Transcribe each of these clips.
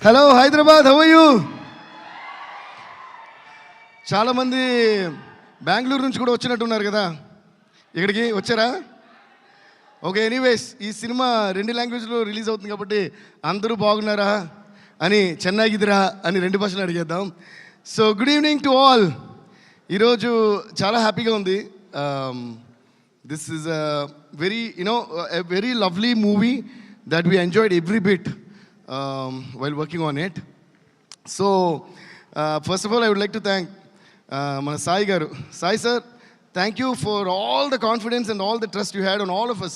Hello Hyderabad, how are you? చాలామంది బెంగళూరు నుంచి కూడా వచ్చినట్టున్నారు కదా, ఇక్కడికి వచ్చారా? ఓకే, ఎనీవేస్ ఈ సినిమా 2 లాంగ్వేజ్లో రిలీజ్ అవుతుంది కాబట్టి అందరూ బాగున్నారా అని, చెన్నైకిదిరా అని 2 భాషలు అడిగేద్దాం. So good evening to all. ఈరోజు చాలా హ్యాపీగా ఉంది. This is a very lovely movie that we enjoyed every bit while working on it. So first of all I would like to thank మన సాయి గారు. Sai sir, thank you for all the confidence and all the trust you had on all of us.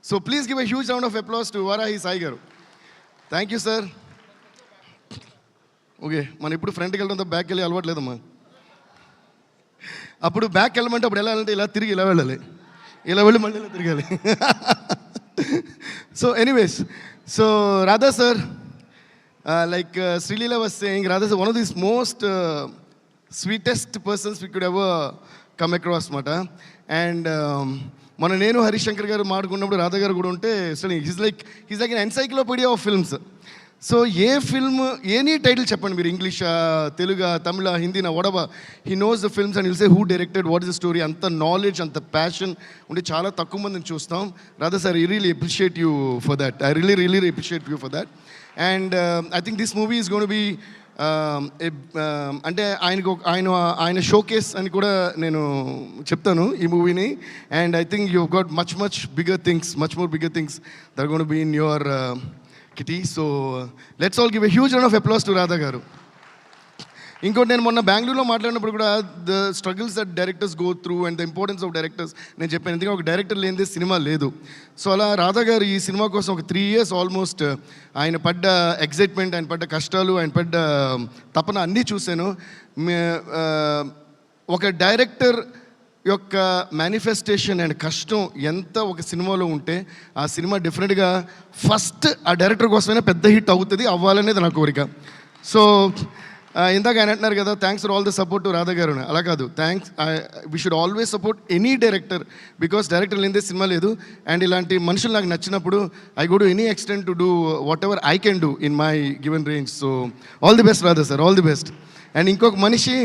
So please give a huge round of applause to Varahi Sai గారు. Thank you sir. Okay, మనం ఇప్పుడు ఫ్రంట్కి వెళ్ళడంతో బ్యాక్కి వెళ్ళి అలవాటు లేదమ్మా. అప్పుడు బ్యాక్ వెళ్ళమంటే అప్పుడు ఎలా వెళ్ళాలంటే ఇలా తిరిగి ఇలా వెళ్ళాలి, ఇలా వెళ్ళి మళ్ళీ ఇలా తిరగాలి. So anyways, so Radha sir, like Srilila was saying, Radha is one of these most sweetest persons we could ever come across మాట. అండ్ మన నేను హరిశంకర్ గారు మాట్లాడుకున్నప్పుడు రాధా గారు కూడా ఉంటే అసలు హీస్ లైక్ ఎన్ encyclopedia of films. So a film any title చెప్పండి మీరు, ఇంగ్లీషా, తెలుగా, తమిళ, హిందీనా, వడబా, he knows the films and will say who directed, what is the story. అంత నాలెడ్జ్, అంత ప్యాషన్ ఉంటే చాలా తక్కువ మందిని చూస్తాం. Radha sir, I really appreciate you for that. I really appreciate you for that. And I think this movie is gonna be అంటే ఆయన showcase అని కూడా నేను చెప్తాను ఈ మూవీని. And I think you got much bigger things, much more bigger things that are gonna be in your kitty. So let's all give a huge round of applause to Radha garu. ఇంకోటి, నేను మొన్న బెంగళూరులో మాట్లాడినప్పుడు కూడా the struggles that directors go through and the importance of directors నేను చెప్పాను. ఎందుకంటే ఒక డైరెక్టర్ లేనిదే సినిమా లేదు. సో అలా రాధా గారు ఈ సినిమా కోసం ఒక 3 years ఆల్మోస్ట్ ఆయన పడ్డ ఎగ్జైట్మెంట్, ఆయన పడ్డ కష్టాలు, ఆయన పడ్డ తపన అన్నీ చూశాను. ఒక డైరెక్టర్ యొక్క మేనిఫెస్టేషన్ అండ్ కష్టం ఎంత ఒక సినిమాలో ఉంటే ఆ సినిమా డెఫినెట్గా ఫస్ట్ ఆ డైరెక్టర్ కోసమైనా పెద్ద హిట్ అవుతుంది, అవ్వాలనేది నా కోరిక. సో ఇందాక ఆయన అంటున్నారు కదా, thanks for all the support to Radha గారు. అలా కాదు, thanks, we should always support any director, because director లేనిదే సినిమా లేదు. అండ్ ఇలాంటి మనుషులు నాకు నచ్చినప్పుడు I go to any extent to do what ever I can do in my given range. So all the best Radha sir, all the best. And ఇంకొక మనిషి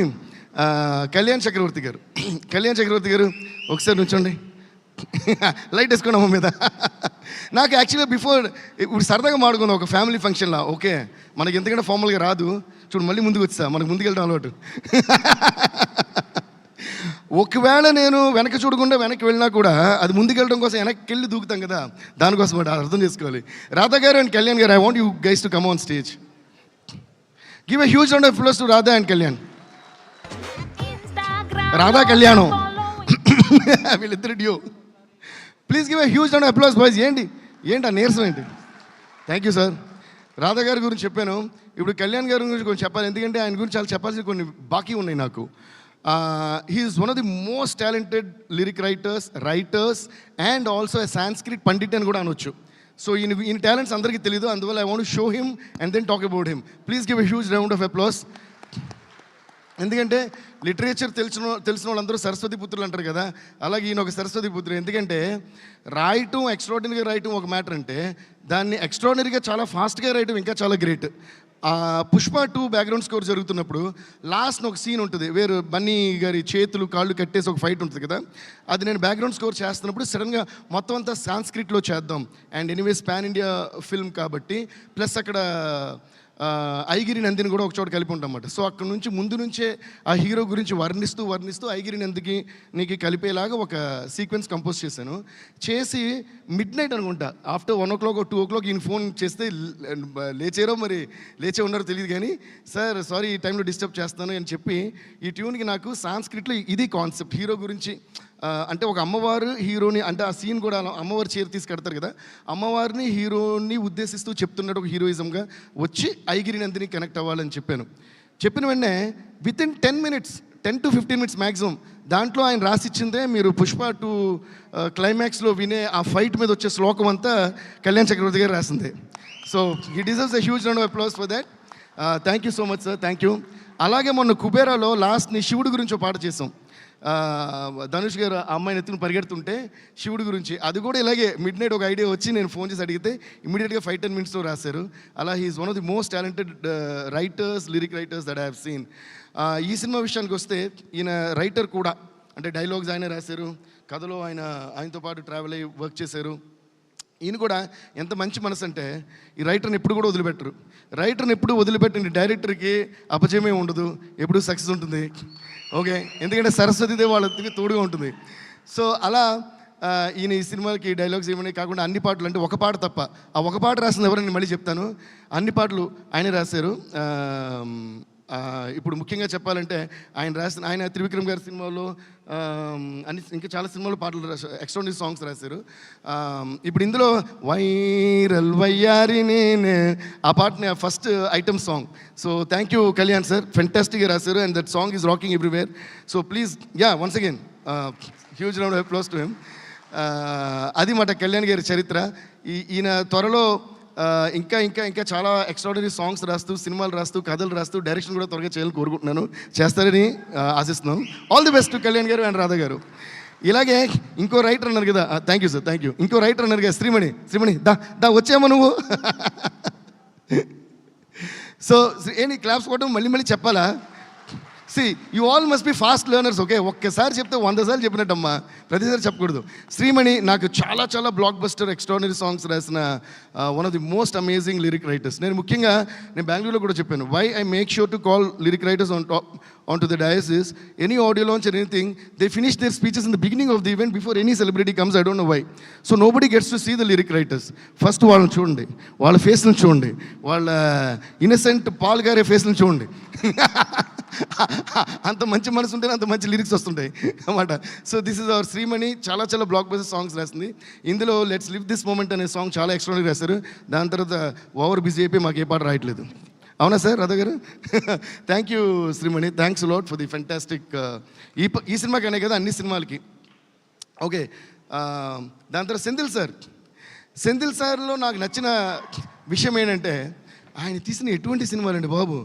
కళ్యాణ్ చక్రవర్తి గారు. కళ్యాణ్ చక్రవర్తి గారు ఒకసారి నుంచోండి, లైట్ వేసుకోండి అమ్మ మీద. నాకు యాక్చువల్గా బిఫోర్ ఇప్పుడు సరదాగా మాడుకుందాం ఒక ఫ్యామిలీ ఫంక్షన్లో. ఓకే, మనకి ఎందుకంటే ఫార్మల్గా రాదు, చూడు మళ్ళీ ముందుకు వచ్చా, మనకు ముందుకు వెళ్ళడం అలవాటు. ఒకవేళ నేను వెనక్కి చూడకుండా వెనక్కి వెళ్ళినా కూడా అది ముందుకు వెళ్ళడం కోసం వెనక్కి వెళ్ళి దూకుతాం కదా, దానికోసం అర్థం చేసుకోవాలి. రాధా గారు అండ్ కళ్యాణ్ గారు, I want you guys to come on stage. Give a huge round of applause to Radha and Kalyan. Radha కళ్యాణం వీళ్ళిద్దరు due. Please give a huge round of applause boys. ఏంటి ఆ నీరసం ఏంటి? Thank you sir. రాధా గారి గురించి చెప్పాను, ఇప్పుడు కళ్యాణ్ గారి గురించి కొంచెం చెప్పాలి, ఎందుకంటే ఆయన గురించి చాలా చెప్పాల్సిన కొన్ని బాకీ ఉన్నాయి నాకు. He is one of the most talented lyric writers and also a Sanskrit pandit అని కూడా అనొచ్చు. సో ఈయన టాలెంట్స్ అందరికీ తెలియదు, అందువల్ల I want to show him and then talk about him. Please give a huge round of applause. ఎందుకంటే literature తెలిసిన వాళ్ళందరూ సరస్వతి పుత్రులు అంటారు కదా, అలాగే ఈయన ఒక సరస్వతి పుత్రుడు. ఎందుకంటే రాయటం, ఎక్స్ట్రాడినరీగా రాయటం ఒక మ్యాటర్ అంటే, దాన్ని ఎక్స్ట్రాడినరీగా చాలా ఫాస్ట్గా రాయటం ఇంకా చాలా గ్రేట్. పుష్ప 2 బ్యాక్గ్రౌండ్ స్కోర్ జరుగుతున్నప్పుడు లాస్ట్ ఒక సీన్ ఉంటుంది, వేరు బన్నీ గారి చేతులు కాళ్ళు కట్టేసి ఒక ఫైట్ ఉంటుంది కదా, అది నేను బ్యాక్గ్రౌండ్ స్కోర్ చేస్తున్నప్పుడు సడన్గా మొత్తం అంతా సాంస్క్రిట్లో చేద్దాం. And anyways pan India film కాబట్టి, ప్లస్ అక్కడ ఐగిరి నందిని కూడా ఒక చోట కలిపి ఉంటాం అన్నమాట. సో అక్కడ నుంచి ముందు నుంచే ఆ హీరో గురించి వర్ణిస్తూ ఐగిరి నందికి నీకు కలిపేలాగా ఒక సీక్వెన్స్ కంపోజ్ చేసి మిడ్నైట్ అనుకుంటా, ఆఫ్టర్ 1 o'clock or 2 o'clock ఈయన ఫోన్ చేస్తే లేచే ఉన్నారో తెలియదు కానీ, సార్ సారీ ఈ టైంలో డిస్టర్బ్ చేస్తాను అని చెప్పి, ఈ ట్యూన్కి నాకు సాంస్క్రిట్లో ఇది కాన్సెప్ట్, హీరో గురించి అంటే ఒక అమ్మవారు హీరోని, అంటే ఆ సీన్ కూడా అమ్మవారు చీర తీసి కడతారు కదా, అమ్మవారిని హీరోని ఉద్దేశిస్తూ చెప్తున్నట్టు ఒక హీరోయిజంగా వచ్చి ఐగిరి నందిని కనెక్ట్ అవ్వాలని చెప్పిన వెంటనే వితిన్ 10 to 15 minutes మ్యాక్సిమం దాంట్లో ఆయన రాసిచ్చిందే మీరు పుష్ప 2 క్లైమాక్స్లో వినే ఆ ఫైట్ మీద వచ్చే శ్లోకం అంతా కళ్యాణ్ చక్రవర్తి గారు రాసిందే. So he deserves a huge round of applause for that. Thank you so much sir, thank you. అలాగే మొన్న కుబేరాలో లాస్ట్ని శివుడి గురించి ఒక పాట చేసాం. ధనుష్ గారు ఆ అమ్మాయిని ఎత్తుకుని పరిగెడుతుంటే శివుడి గురించి అది కూడా ఇలాగే మిడ్ నైట్ ఒక ఐడియా వచ్చి నేను ఫోన్ చేసి అడిగితే ఇమీడియట్గా 5-10 minutesలో రాశారు. అలా he's one of the most talented writers, lyric writers that I have seen. ఈ సినిమా విషయానికి వస్తే ఈయన రైటర్ కూడా, అంటే డైలాగ్స్ ఆయన రాశారు, కథలో ఆయనతో పాటు ట్రావెల్ అయ్యి వర్క్ చేశారు. ఈయన కూడా ఎంత మంచి మనసు అంటే ఈ రైటర్ని ఎప్పుడు కూడా వదిలిపెట్టరు. రైటర్ని ఎప్పుడు వదిలిపెట్టిన డైరెక్టర్కి అపజయమే ఉండదు, ఎప్పుడు సక్సెస్ ఉంటుంది. ఓకే, ఎందుకంటే సరస్వతిదేవి వాళ్ళకి తోడుగా ఉంటుంది. సో అలా ఈయన ఈ సినిమాకి డైలాగ్స్ ఏమని కాకుండా అన్ని పాటలు, అంటే ఒక పాట తప్ప, ఆ ఒక పాట రాసింది ఎవరని మళ్ళీ చెప్తాను, అన్ని పాటలు ఆయనే రాశారు. ఇప్పుడు ముఖ్యంగా చెప్పాలంటే ఆయన త్రివిక్రమ్ గారి సినిమాలో ఇంకా చాలా సినిమాలో పాటలు రాశారు, ఎక్స్ట్రాడినరీ సాంగ్స్ రాశారు. ఇప్పుడు ఇందులో వైరల్ వయ్యారి నేనే ఆ పాటని first item song. So thank you Kalyan sir, ఫెంటాస్టిక్గా రాశారు and that song is rocking everywhere. So please once again huge round of applause to him. అది మాట కళ్యాణ్ గారి చరిత్ర. ఈయన త్వరలో ఇంకా ఇంకా ఇంకా చాలా ఎక్స్ట్రాడినరీ సాంగ్స్ రాస్తూ, సినిమాలు రాస్తూ, కథలు రాస్తూ, డైరెక్షన్ కూడా త్వరగా చేయాలని కోరుకుంటున్నాను. చేస్తారని ఆశిస్తున్నాం. All the best to Kalyan గారు అండ్ రాధా గారు. ఇలాగే ఇంకో రైటర్ అన్నారు కదా, thank you sir, thank you. ఇంకో రైటర్ అన్నారు కదా, శ్రీమణి దా వచ్చామా నువ్వు? సో ఏంటి క్లాప్స్ కొట్టడం మళ్ళీ చెప్పాలా? You all must be fast learners. Okay, ఒక్కసారి చెప్తే 100 సార్లు చెప్పినట్టమ్మా, ప్రతిసారి చెప్పకూడదు. శ్రీమణి నాకు చాలా బ్లాక్ బస్టర్ ఎక్స్ట్రాడినరీ సాంగ్స్ రాసిన one of the most amazing lyric writers. నేను బెంగళూరులో కూడా చెప్పాను, why I make sure to call lyric writers on to the dais is any audio launch or anything, they finish their speeches in the beginning of the event before any celebrity comes. I don't know why. So nobody gets to see the lyric writers. First వాళ్ళని చూడండి, వాళ్ళ ఫేస్లను చూడండి, వాళ్ళ innocent Paul గారి ఫేస్లను చూడండి. అంత మంచి మనసు ఉంటేనే అంత మంచి లిరిక్స్ వస్తుంటాయి అన్నమాట. So this is our Shreemani. చాలా బ్లాక్ బస్టర్ సాంగ్స్ రాసింది. ఇందులో లెట్స్ లివ్ దిస్ మూమెంట్ అనే సాంగ్ చాలా ఎక్స్ట్రాడినరీ రాశారు. దాని తర్వాత ఓవర్ బిజీ అయిపోయి మాకు ఏ పాట రాయట్లేదు. అవునా సార్ రాధా గారు? Thank you Shreemani, thanks lot for the fantastic. ఈ సినిమాకి అనే కదా, అన్ని సినిమాలకి. ఓకే, దాని తర్వాత సెంధిల్ సార్లో నాకు నచ్చిన విషయం ఏంటంటే ఆయన తీసిన ఎటువంటి సినిమాలండి బాబు,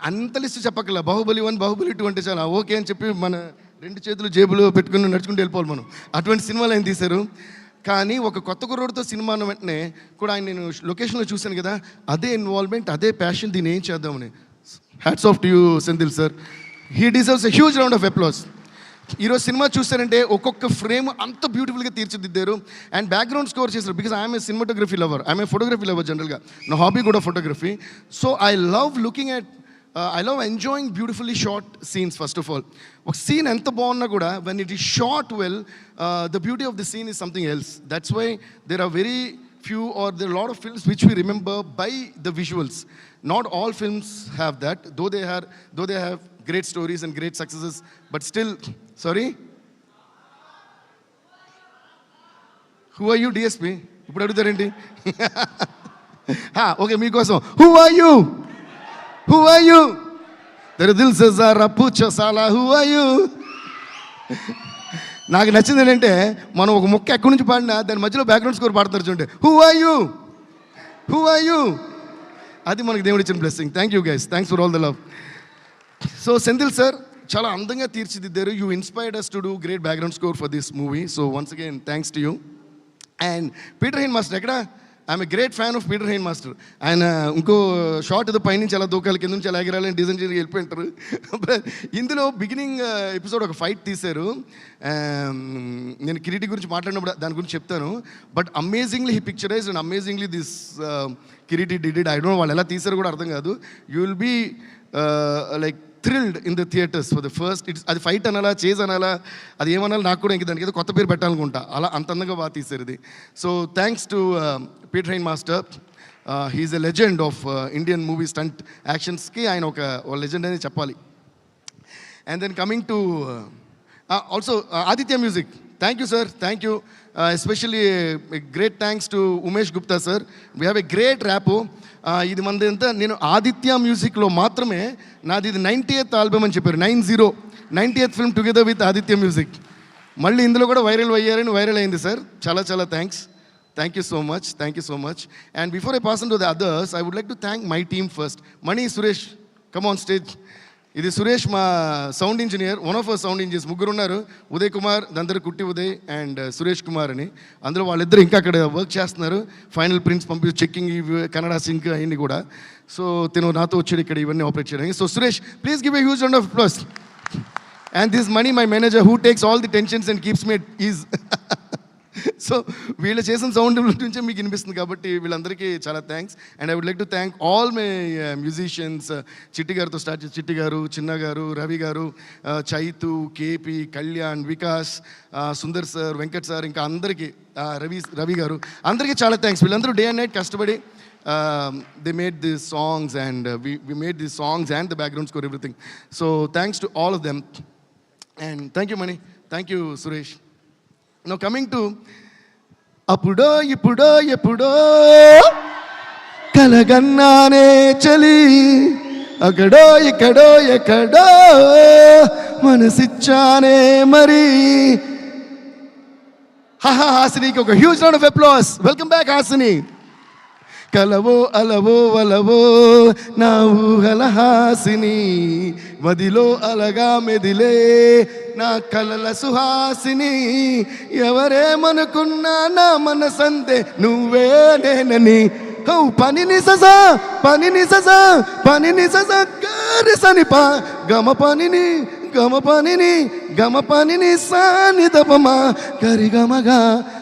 అంత లిస్టు చెప్పక్కల. బాహుబలి 1, బాహుబలి 2 అంటే చాలా ఓకే అని చెప్పి మన 2 చేతులు జేబులో పెట్టుకుని నడుచుకుంటూ వెళ్ళిపోవాలి మనం. అటువంటి సినిమాలు ఆయన తీశారు. కానీ ఒక కొత్త కుర్రోడితో సినిమా అన్న వెంటనే కూడా ఆయన నేను లొకేషన్లో చూశాను కదా, అదే ఇన్వాల్వ్మెంట్, అదే ప్యాషన్, దీన్ని ఏం చేద్దామని. Hats off to you Senthil sir, he deserves a huge round of applause. ఈరోజు సినిమా చూస్తారంటే ఒక్కొక్క ఫ్రేమ్ అంత బ్యూటిఫుల్గా తీర్చిదిద్దారు అండ్ బ్యాక్గ్రౌండ్ స్కోర్ చేశారు. Because I'm a cinematography lover, I'm a photography lover జనరల్గా, నా హాబీ కూడా photography. So I love looking at I love enjoying beautifully shot scenes first of all. ఒక సీన్ ఎంత బాగున్నా కూడా when it is shot well, the beauty of the scene is something else. That's why there are very few or there are a lot of films which we remember by the visuals. Not all films have that, though they have great stories and great successes, but still, sorry? Who are you DSP? ఇప్పుడు అడుగుతారేంటి? Okay, మీకోసం who are you? Who are you? There dil se zara pucho sala who are you? నాకు నచ్చింది ఏంటంటే మనం ఒక మొక్క ఎక్కడి నుంచి పాడినా దాని మధ్యలో బ్యాక్గ్రౌండ్ స్కోర్ పాడుతున్నారు చూడండి. Who are you? అది మనకి దేవుడు ఇచ్చిన blessing. Thank you guys, thanks for all the love. So Senthil sir చాలా అందంగా తీర్చిదిద్దారు. You inspired us to do great background score for this movie. So once again thanks to you. And Peter Hein master ఎక్కడ? I'm a great fan of Peter Hein master. ఆయన ఇంకో short ఏదో పైనుంచి అలా దూకాలి, కింద నుంచి అలా ఎగరాలని డిజైన్ చేసి వెళ్ళిపోయింటారు. ఇందులో బిగినింగ్ ఎపిసోడ్ ఒక ఫైట్ తీశారు. నేను కిరీటి గురించి మాట్లాడినప్పుడు దాని గురించి చెప్తాను. But amazingly he picturize and amazingly this Kireeti did. I don't know వాళ్ళు ఎలా తీశారు కూడా అర్థం కాదు. You will be like thrilled in the theatres for the first. అది ఫైట్ అనాలా, చేజ్ అనాలా, అది ఏమనాలి నాకు కూడా ఇంక దానికి ఏదో కొత్త పేరు పెట్టాలనుకుంటా. అలా అంత అందంగా బాగా తీశారు ఇది. So thanks to Peter Hein master. He's a legend of Indian movie stunt యాక్షన్స్కి ఆయన ఒక లెజెండ్ అని చెప్పాలి. And then coming to also Aditya music. Thank you sir, thank you. Especially great thanks to Umesh Gupta sir. We have a great wrap. ఇది మనది ఎంత, నేను ఆదిత్య మ్యూజిక్లో మాత్రమే నాది ఇది 90th ఆల్బమ్ అని చెప్పారు. 90th film together with Aditya music. మళ్ళీ ఇందులో కూడా వైరల్ అయింది సార్. చాలా thanks. Thank you so much. And before I pass on to the others, I would like to thank my team first. Mani, Suresh, come on stage. ఇది సురేష్ మా sound engineer, one of our sound engineers. ముగ్గురు ఉన్నారు, ఉదయ్ కుమార్, దాని కుట్టి Uday and Suresh Kumar అని. అందులో వాళ్ళిద్దరు ఇంకా అక్కడ వర్క్ చేస్తున్నారు. ఫైనల్ ప్రింట్స్ పంపి చెక్కింగ్, కన్నడ సింక్ అవన్నీ కూడా. సో తిను నాతో వచ్చాడు ఇక్కడ ఇవన్నీ ఆపరేట్ చేయడానికి. So Suresh, please give a huge round of applause. And this Mani my manager who takes all the tensions and keeps me ease. So వీళ్ళు చేసిన సౌండ్ నుంచే మీకు వినిపిస్తుంది కాబట్టి వీళ్ళందరికీ చాలా thanks. And I would like to thank all my musicians. Chitti గారితో start చేసి చిట్టి గారు, చిన్న గారు, రవి గారు, Chaitu, KP, Kalyan, Vikas, Sundar sir, Venkat sir, ఇంకా అందరికీ, రవి గారు, అందరికీ చాలా థ్యాంక్స్. వీళ్ళందరూ డే అండ్ నైట్ కష్టపడి they made these songs and we made these songs and the background score, everything. So thanks to all of them. And thank you Mani, thank you Suresh. Now coming to అప్పుడో ఇప్పుడో ఎప్పుడో కలగన్నానే చలి, అక్కడో ఇక్కడో ఎక్కడో మనసిచ్చానే మరి. హాసినికి ఒక huge round of applause. Welcome back Hasini. కలవో అలవో వలవో నా ఊహల హాసిని, మదిలో అలగా మెదిలే నా కలల సుహాసిని. ఎవరేమనుకున్నా నా మనసంతే నువ్వే నేనని. పనిని ససా పనిని ససా పనిని ససా గారి సనిపా గమ పనిని గమ పనిని గమ పనిని సాని దపమా గరి గమగా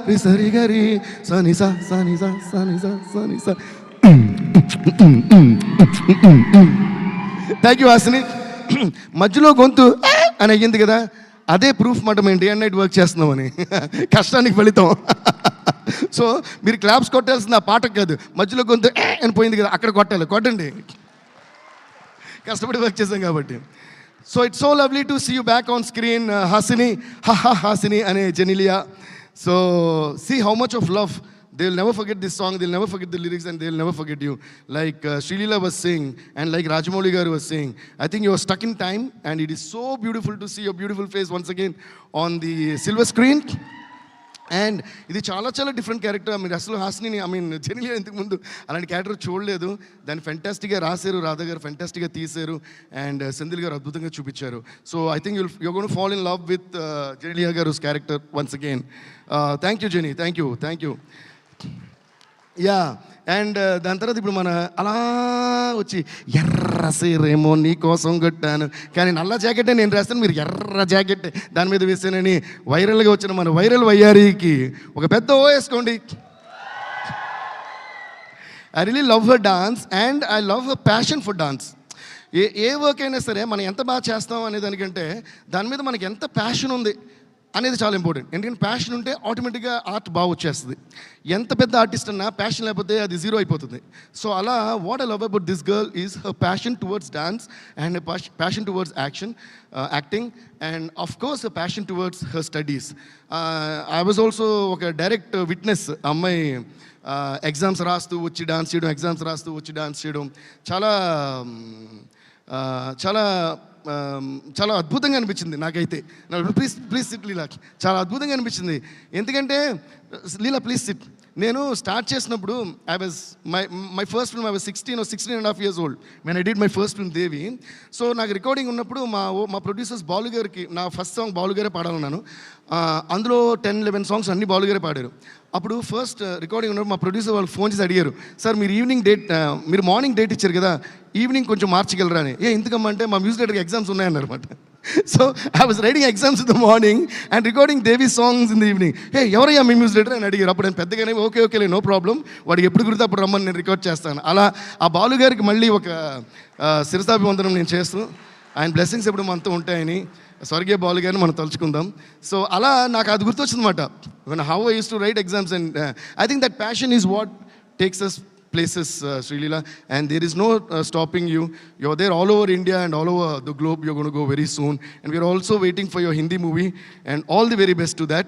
రి సరి గరి సని సా సని సా సని సా సని సా. Thank you Hasini. మధ్యలో గొంతు అని అయ్యింది కదా, అదే ప్రూఫ్ మాట మేము డే అండ్ నైట్ వర్క్ చేస్తున్నామని, కష్టానికి ఫలితం. సో మీరు క్లాప్స్ కొట్టాల్సింది ఆ పాటకు కాదు, మధ్యలో గొంతు అని పోయింది కదా అక్కడ కొట్టాలి. కొట్టండి, కష్టపడి వర్క్ చేసాం కాబట్టి. So it's so lovely to see you back on screen Hasini. Hasini అనే Genelia. So see how much of love. They will never forget this song, they will never forget the lyrics, and they will never forget you. Like Srilila was saying, and like Rajamouli garu was saying, I think you are stuck in time, and it is so beautiful to see your beautiful face once again on the silver screen. And ఇది చాలా చాలా different character. మీరు అసలు హాసిని జెనిలియా ఇంతకు ముందు అలాంటి character చూడలేదు. దాన్ని ఫెంటాస్టిక్గా రాశారు, రాధా గారు ఫెంటాస్టిక్గా తీశారు, అండ్ సెంధిల్ గారు అద్భుతంగా చూపించారు. So I think you gonna fall in love with Genelia garu character once again. Thank you Genie, thank you. Yeah, and దాని తర్వాత ఇప్పుడు మన అలా వచ్చి ఎర్ర సీరేమో నీ కోసం కొట్టాను, కానీ నల్ల జాకెట్టే నేను రాస్తాను, మీరు ఎర్ర జాకెట్ దాని మీద వేసానని వైరల్గా వచ్చిన మన వైరల్ వయ్యారికి ఒక పెద్ద ఓ వేసుకోండి. I really love her dance and I love her passion for dance. A work అయినా సరే మనం ఎంత బాగా చేస్తాం అనే దానికంటే దాని మీద మనకి ఎంత ప్యాషన్ ఉంది అనేది చాలా ఇంపార్టెంట్. ఎందుకంటే ప్యాషన్ ఉంటే ఆటోమేటిక్గా ఆర్ట్ బాగా వచ్చేస్తుంది. ఎంత పెద్ద ఆర్టిస్ట్ అన్నా ప్యాషన్ లేకపోతే అది జీరో అయిపోతుంది. సో అలా what I love about this girl is her passion towards dance and passion towards acting and of course passion towards her studies. I was also ఒక డైరెక్ట్ విట్నెస్. అమ్మాయి exams రాస్తూ వచ్చి dance చేయడం, exams రాస్తూ వచ్చి dance చేయడం చాలా చాలా చాలా అద్భుతంగా అనిపించింది నాకైతే. ప్లీజ్ సిట్ లీలా. చాలా అద్భుతంగా అనిపించింది. ఎందుకంటే లీలా ప్లీజ్ సిట్. నేను స్టార్ట్ చేసినప్పుడు my first film I was 16.5 years old when I did my first film Devi. So నాకు రికార్డింగ్ ఉన్నప్పుడు మా ప్రొడ్యూసర్స్ బాలు గారికి నా ఫస్ట్ సాంగ్ బాలు గారే పాడాలన్నాను. అందులో 10-11 సాంగ్స్ అన్ని బాలు గారే పాడారు. అప్పుడు ఫస్ట్ రికార్డింగ్ ఉన్నప్పుడు మా ప్రొడ్యూసర్ వాళ్ళు ఫోన్ చేసి అడిగారు, సార్ మీరు మార్నింగ్ డేట్ ఇచ్చారు కదా, ఈవినింగ్ కొంచెం మార్చగలరా అని. ఎందుకమ్మంటే మా మ్యూజిక్ డైరెక్టర్కి ఎగ్జామ్స్ ఉన్నాయన్నమాట. So I was writing exams in the morning and recording Devi songs in the evening. ఎవరయ్యా మీ మ్యూజిక్ డైరెక్టర్ అని అడిగారు. అప్పుడు నేను పెద్దగానే ఓకే నో ప్రాబ్లం, వాడికి ఎప్పుడు గుర్తు అప్పుడు రమ్మని నేను రికార్డ్ చేస్తాను. అలా ఆ బాలు గారికి మళ్ళీ ఒక శిరసాభివందనం నేను చేస్తూ, ఆయన బ్లెస్సింగ్స్ ఎప్పుడు మనతో ఉంటాయని స్వర్గీయ బాలు గారిని మనం తలుచుకుందాం. సో అలా నాకు అది గుర్తొచ్చిందన్నమాట. How I use to write exams and I think that passion is what takes us places, Srilila, and there is no stopping you. You're there all over India and all over the globe. You're going to go very soon, and we're also waiting for your Hindi movie, and all the very best to that.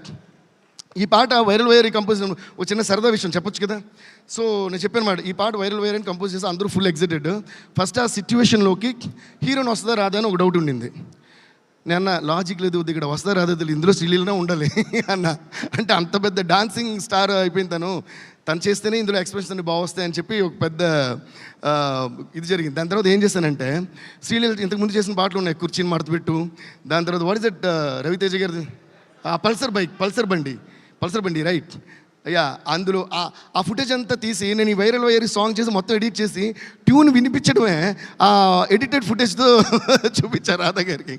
ఈ పాట viral wire compose ఒక చిన్న సరదా విషయం చెప్పొచ్చు కదా. So నేను చెప్పాను మాట, ఈ పాట వైరల్ వైర్ అని కంపోజ్ చేసి అందరూ ఫుల్ ఎగ్జైటెడ్. ఫస్ట్ ఆ సిచ్యువేషన్లోకి హీరోని వస్తుందా రాదా అని ఒక డౌట్ ఉండింది. నేను లాజిక్ లేదు, ఇక్కడ వస్తా రాదో తెలియదు, ఇందులో శ్రీలీలనే ఉండాలి అన్న. అంటే అంత పెద్ద డాన్సింగ్ స్టార్ అయిపోయింది తను చేస్తేనే ఇందులో ఎక్స్ప్రెషన్స్ అన్ని బాగొస్తాయి అని చెప్పి ఒక పెద్ద ఇది జరిగింది. దాని తర్వాత ఏం చేశానంటే, శ్రీలీల ఇంతకుముందు చేసిన పాటలు ఉన్నాయి, కుర్చీని మడతపెట్టు, దాని తర్వాత వాట్ ఇస్ దట్ రవితేజ గారిది పల్సర్ బండి రైట్ అయ్యా. అందులో ఆ ఫుటేజ్ అంతా తీసి నేను ఈ వైరల్ సాంగ్ చేసి మొత్తం ఎడిట్ చేసి ట్యూన్ వినిపించడమే ఆ ఎడిటెడ్ ఫుటేజ్తో చూపించారు రాధా గారికి.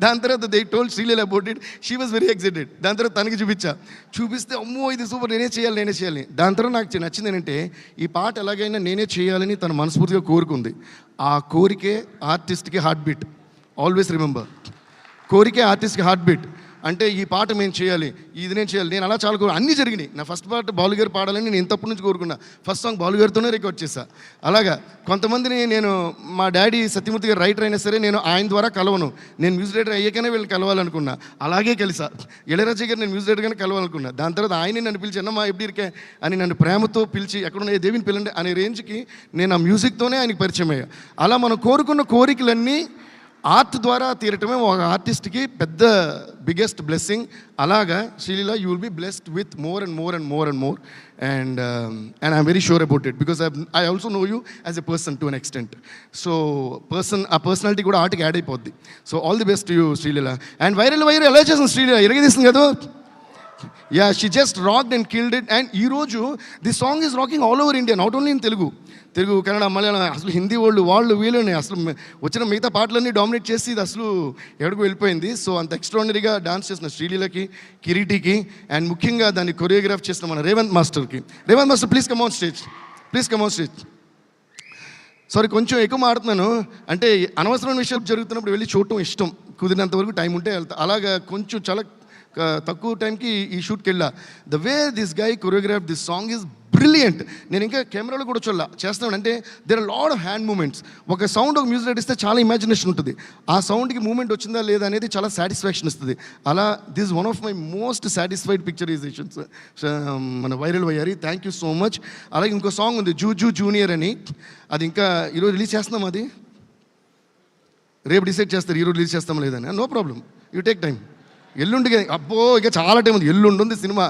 దాని తర్వాత they told Sreeleela about it, she was very excited. దాని తర్వాత తనకి చూపిస్తే అమ్మో ఇది సూపర్, నేనే చేయాలి. దాని తర్వాత నాకు నచ్చింది ఏంటంటే, ఈ పాట ఎలాగైనా నేనే చేయాలని తను మనస్ఫూర్తిగా కోరుకుంది. ఆ కోరికే ఆర్టిస్ట్కి హార్ట్ బీట్. ఆల్వేస్ రిమెంబర్, కోరికే ఆర్టిస్ట్కి హార్ట్ బీట్. అంటే ఈ పాట మేము చేయాలి, ఇది నేను చేయాలి, నేను అలా చాలా అన్నీ జరిగినాయి. నా ఫస్ట్ పాట బాలు గారు పాడాలని నేను ఇంతప్పటి నుంచి కోరుకున్నా. ఫస్ట్ సాంగ్ బాలు గారితోనే రికార్డ్ చేశా. అలాగా కొంతమందిని నేను, మా డాడీ సత్యమూర్తి గారు రైటర్ అయినా సరే నేను ఆయన ద్వారా కలవను, నేను మ్యూజిక్ డైరెక్టర్ అయ్యాకనే వీళ్ళు కలవాలనుకున్నా. అలాగే కలిసా. ఇళయరాజా గారు నేను మ్యూజిక్ డైరెక్టర్గానే కలవాలనుకున్నా. దాని తర్వాత ఆయన నన్ను పిలిచి అన్నమ్మా ఎప్పుడు ఇరికే అని నన్ను ప్రేమతో పిలిచి ఎక్కడున్న దేవిని పిల్లండి అనే రేంజ్కి నేను ఆ మ్యూజిక్తోనే ఆయనకి పరిచయం అయ్యా. అలా మనం కోరుకున్న కోరికలన్నీ ఆర్ట్ ద్వారా తీరటమే ఒక ఆర్టిస్ట్కి పెద్ద బిగ్గెస్ట్ బ్లెస్సింగ్. అలాగా Sreeleela, you will be blessed with more and more and I'm very sure about it, because I also know you as a person to an extent. So ఆ పర్సనాలిటీ కూడా ఆర్ట్కి యాడ్ అయిపోద్ది. So all the best you Sreeleela. And viral ఎలా చేస్తుంది శ్రీలీల, ఇరగదీస్తుంది కదా. Yeah, she just rocked and killed it. And ఈరోజు the song is rocking all over India, not only in Telugu, Kannada, Malayalam, అసలు హిందీ వాళ్ళు వీళ్ళని అసలు వచ్చిన మిగతా పాటలన్నీ డామినేట్ చేసి ఇది అసలు ఎక్కడికి వెళ్ళిపోయింది. సో అంత ఎక్స్ట్రాడినరీగా డాన్స్ చేసిన శ్రీలీలకి, కిరీటికి, అండ్ ముఖ్యంగా దాన్ని కొరియోగ్రాఫ్ చేసిన మన రేవంత్ మాస్టర్కి. Revanth master please come on stage. Sorry, కొంచెం ఎక్కువ మాడుతున్నాను, అంటే అనవసరమైన విషయాలు జరుగుతున్నప్పుడు వెళ్ళి చూడటం ఇష్టం, కుదిరినంత వరకు టైం ఉంటే వెళ్తా. అలాగా కొంచెం చాలా తక్కువ టైంకి ఈ షూట్కి వెళ్ళా. The way this guy choreograph this song is brilliant. నేను ఇంకా కెమెరాలో కూడా చేస్తున్నాను. అంటే there are lot of hand moments. ఒక సౌండ్, ఒక మ్యూజిక్ ఇస్తే చాలా ఇమాజినేషన్ ఉంటుంది. ఆ సౌండ్కి మూమెంట్ వచ్చిందా లేదా అనేది చాలా సాటిస్ఫాక్షన్ ఇస్తుంది. అలా this one of my most satisfied picturisations మన వైరల్ అయ్యారు. Thank you so much. అలాగే ఇంకో సాంగ్ ఉంది జూ జూనియర్ అని, అది ఇంకా ఈరోజు రిలీజ్ చేస్తున్నాం. అది రేపు డిసైడ్ చేస్తారు ఈరోజు రిలీజ్ చేస్తాం లేదని. No problem, you take time. ఎల్లుండికి అబ్బో ఇక చాలా టైం ఉంది, ఎల్లుండి ఉంది సినిమా,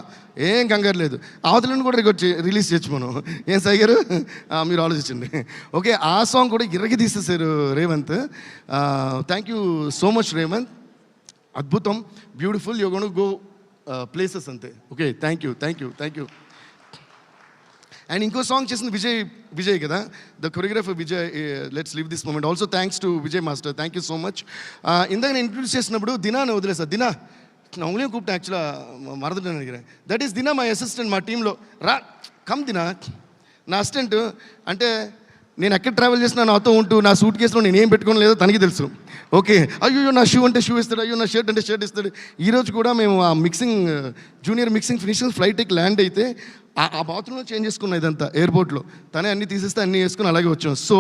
ఏం కంగారు లేదు. అవతలని కూడా రిలీజ్ చేయొచ్చు మనం. ఏం సాయి గారు మీరు ఆలోచించండి. ఓకే, ఆ సాంగ్ కూడా ఇరగి తీసేశారు Revanth. Thank you so much Revanth, అద్భుతం, beautiful, you gonna go places అంతే. Okay, thank you. అండ్ ఇంకో సాంగ్ చేసింది విజయ్ కదా, the choreographer Vijay. Let's live this moment. Also thanks to Vijay master, thank you so much. ఇందాక నేను ఇంట్రడ్యూస్ చేసినప్పుడు దినాను వదిలేసా. దినా நான் உங்களையும் கூப்பிட்டேன், ஆக்சுவலாக மறந்துட்டேன்னு நினைக்கிறேன். దట్ ఈస్ దినా, మై అసిస్టెంట్ మా టీంలో. కమ్ దినా, నా అసిస్టెంట్. అంటే నేను ఎక్కడ ట్రావెల్ చేసినా నాతో ఉంటూ నా సూట్ కేసులో నేను ఏం పెట్టుకోవడం లేదో తనకి తెలుసు. ఓకే, అయ్యో నా షూ అంటే షూ ఇస్తాడు, అయ్యో నా షర్ట్ అంటే షర్ట్ ఇస్తాడు. ఈరోజు కూడా మేము ఆ జూనియర్ మిక్సింగ్ ఫినిషింగ్ ఫ్లైట్కి ల్యాండ్ అయితే ఆ బాత్రూంలో చేంజ్ చేసుకున్నాం. ఇదంతా ఎయిర్పోర్ట్లో తనే అన్నీ తీసేస్తే అన్నీ వేసుకుని అలాగే వచ్చాం. సో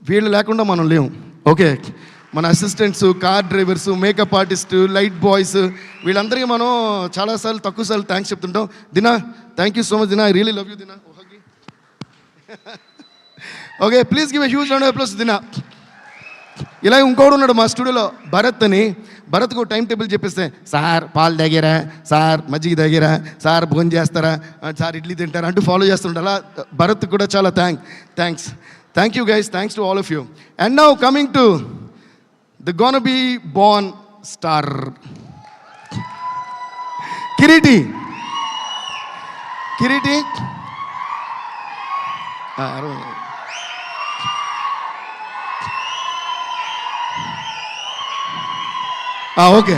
వీళ్ళు లేకుండా మనం లేము. ఓకే, మన assistants, car drivers, makeup artist, light boys, వీళ్ళందరికీ మనం చాలాసార్లు తక్కువసార్లు థ్యాంక్స్ చెప్తుంటాం. Dina, thank you so much Dina, I really love you Dina. Okay, please give a huge round of applause Dina. ఇలా ఇంకోడు ఉన్నాడు మా స్టూడియోలో, భరత్ అని. భరత్కు టైం టేబుల్ చెప్పేస్తే, సార్ పాలు తాగారా, సార్ మజ్జిగ తాగారా, సార్ భోజనం చేస్తారా, సార్ ఇడ్లీ తింటారా అంటూ ఫాలో చేస్తుంటారు. అలా భరత్ కూడా చాలా thank you guys, thanks to all of you. And now coming to the gonna be born star Kiriti. Okay,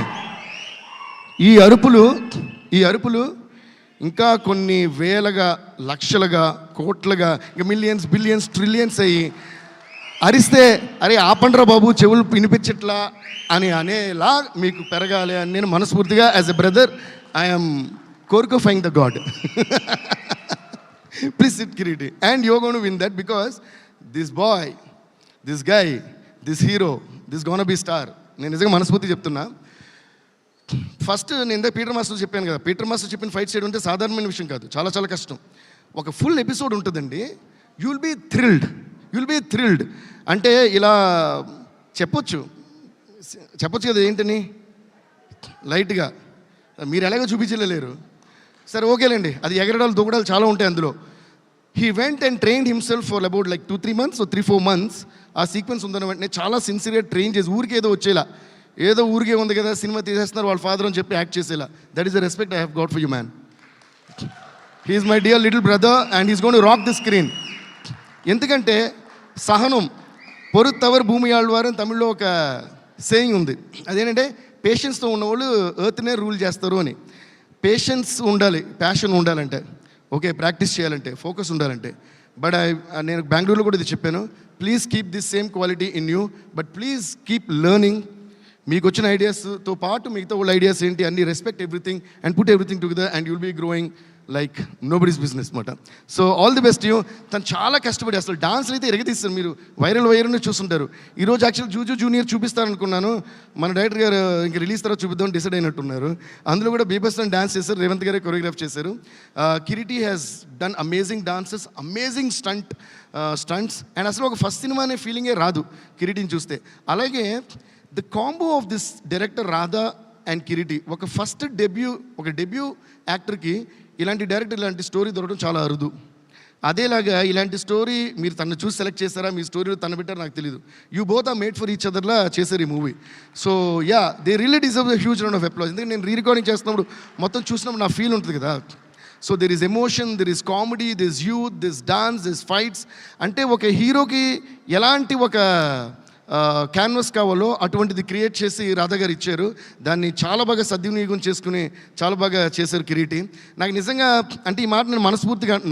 ఈ అరుపులు ఇంకా కొన్ని వేలగా, లక్షలుగా, కోట్లుగా, ఇంకా మిలియన్స్, బిలియన్స్, ట్రిలియన్స్ అయ్యి అరిస్తే అరే ఆపండ్రా బాబు చెవులు వినిపించట్లా అని అనేలా మీకు పెరగాలి అని నేను మనస్ఫూర్తిగా యాజ్ ఎ బ్రదర్ ఐఎమ్ కోరికోఫైయింగ్ the God. Please sit Kireeti. And you gonna to win that because this boy, this guy, this hero, this gonna be star. నేను నిజంగా మనస్ఫూర్తి చెప్తున్నా. ఫస్ట్ నేను ఇందాక పీటర్ మాస్టర్ చెప్పాను కదా, పీటర్ మాస్టర్ చెప్పిన ఫైట్ చేయడం అంటే సాధారణమైన విషయం కాదు, చాలా చాలా కష్టం. ఒక ఫుల్ ఎపిసోడ్ ఉంటుందండి. You will be thrilled. అంటే ఇలా చెప్పొచ్చు, చెప్పొచ్చు కదా ఏంటని లైట్గా, మీరు ఎలాగో చూపించలేరు. సరే ఓకేలేండి, అది ఎగరడాలు దూకడాలు చాలా ఉంటాయి అందులో. He went and trained himself for about like 2-3 months, 3-4 months. ఆ సీక్వెన్స్ ఉందన్న వెంటనే చాలా సిన్సియర్గా ట్రైన్ చేసి, ఊరికి ఏదో వచ్చేలా, ఏదో ఊరికే ఉంది కదా సినిమా తీసేస్తున్నారు వాళ్ళ ఫాదర్ అని చెప్పి యాక్ట్ చేసేలా. That is the respect I have got for you man. He is my dear little brother and he's gonna rock the screen. ఎందుకంటే సహనం పొరుత్తవర్ భూమి ఆళ్వారు అని తమిళ్లో ఒక సేయింగ్ ఉంది. అదేంటంటే పేషెన్స్తో ఉన్నవాళ్ళు ఎర్త్నే రూల్ చేస్తారు అని. పేషెన్స్ ఉండాలి, ప్యాషన్ ఉండాలంటే, ఓకే, ప్రాక్టీస్ చేయాలంటే, ఫోకస్ ఉండాలంటే. బట్ నేను బెంగళూరులో కూడా ఇది చెప్పాను, please keep this same quality in you, but please keep learning. మీకు వచ్చిన ఐడియాస్తో పాటు మిగతా వాళ్ళ ఐడియాస్ ఏంటి అన్ని respect everything and put everything together and you'll be growing like nobody's business మాట. So all the best you. తను చాలా కష్టపడి అసలు డాన్స్లు అయితే ఎరగతీస్తారు, మీరు వైరల్ చూస్తుంటారు. ఈరోజు యాక్చువల్ జూజు జూనియర్ చూపిస్తారనుకున్నాను, మన డైరెక్టర్ గారు ఇంక రిలీజ్ తర్వాత చూపిద్దామని డిసైడ్ అయినట్టున్నారు. అందులో కూడా బీభత్సం డాన్స్ చేశారు, రేవంత్ గారే కొరియోగ్రాఫ్ చేశారు. Kireeti has done amazing dances, amazing stunts and అసలు ఒక ఫస్ట్ సినిమా అనే ఫీలింగే రాదు కిరీటిని చూస్తే. అలాగే the combo of this director Radha and Kireeti, ఒక ఫస్ట్ డెబ్యూ యాక్టర్కి ఇలాంటి డైరెక్టర్ ఇలాంటి స్టోరీ దొరకడం చాలా అరుదు. అదేలాగా ఇలాంటి స్టోరీ మీరు తను చూసి సెలెక్ట్ చేస్తారా, మీ స్టోరీలో తను పెట్టారు నాకు తెలియదు. You both are made for each అదర్లా చేశారు ఈ movie. So yeah, they really deserve the huge round of applause. ఎందుకంటే నేను రికార్డింగ్ చేస్తున్నప్పుడు మొత్తం చూసినప్పుడు నా ఫీల్ ఉంటుంది కదా. So there is emotion, there is comedy, there is youth, there is dance, there is fights. అంటే ఒక హీరోకి ఎలాంటి ఒక క్యాన్వస్ కావాలో అటువంటిది క్రియేట్ చేసి రాధా గారు ఇచ్చారు. దాన్ని చాలా బాగా సద్వినియోగం చేసుకుని చాలా బాగా చేశారు కిరీటి. నాకు నిజంగా అంటే ఈ మాట నేను మనస్ఫూర్తిగా అంటున్నా.